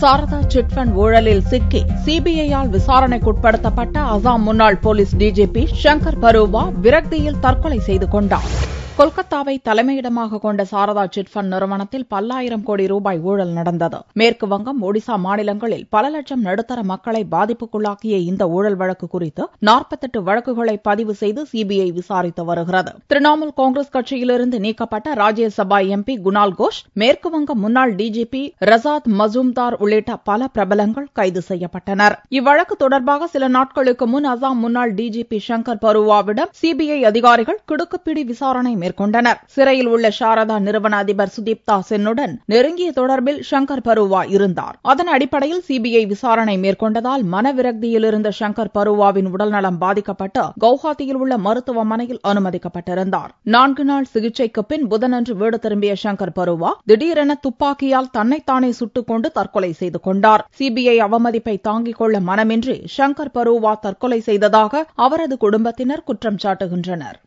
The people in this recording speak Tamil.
சாரதா சிட் ஃபண்ட் ஊழலில் சிக்கி சிபிஐயால் விசாரணைக்குட்படுத்தப்பட்ட அசாம் முன்னாள் போலீஸ் டிஜிபி சங்கர் பரூவா விரக்தியில் தற்கொலை செய்து கொண்டார். கொல்கத்தாவை தலைமையிடமாக கொண்ட சாரதா சிட் ஃபண்ட் நிறுவனத்தில் பல்லாயிரம் கோடி ரூபாய் ஊழல் நடந்தது. மேற்கு வங்கம், ஒடிசா மாநிலங்களில் பல லட்சம் நடுத்தர மக்களை பாதிப்புக்குள்ளாக்கிய இந்த ஊழல் வழக்கு குறித்து 48 வழக்குகளை பதிவு செய்து சிபிஐ விசாரித்து வருகிறது. திரிணாமுல் காங்கிரஸ் கட்சியிலிருந்து நீக்கப்பட்ட ராஜ்யசபா எம்பி குணால் கோஷ், மேற்கு வங்க முன்னாள் டிஜிபி ரசாத் மசூம்தார் உள்ளிட்ட பல பிரபலங்கள் கைது செய்யப்பட்டனர். இவ்வழக்கு தொடர்பாக சில நாட்களுக்கு முன் அசாம் முன்னாள் டிஜிபி சங்கர் பரூவாவிடம் சிபிஐ அதிகாரிகள் கிடுக்குப்பிடி விசாரணை மேற்கொண்டனர். சிறையில் உள்ள சாரதா நிறுவன அதிபர் சுதீப்தா சென்னுடன் நெருங்கிய தொடர்பில் சங்கர் பரூவா இருந்தார். அதன் அடிப்படையில் சிபிஐ விசாரணை மேற்கொண்டதால் மனவிரக்தியில் இருந்த சங்கர் பரூவாவின் உடல்நலம் பாதிக்கப்பட்டு கவுஹாத்தியில் உள்ள மருத்துவமனையில் அனுமதிக்கப்பட்டிருந்தார். 4 நாள் சிகிச்சைக்கு பின் புதனன்று வீடு திரும்பிய சங்கர் பரூவா திடீரென துப்பாக்கியால் தன்னைத்தானே சுட்டுக் கொண்டு தற்கொலை செய்து கொண்டார். சிபிஐ அவமதிப்பை தாங்கிக் கொள்ள மனமின்றி சங்கர் பரூவா தற்கொலை செய்ததாக அவரது குடும்பத்தினர் குற்றம் சாட்டுகின்றனர்.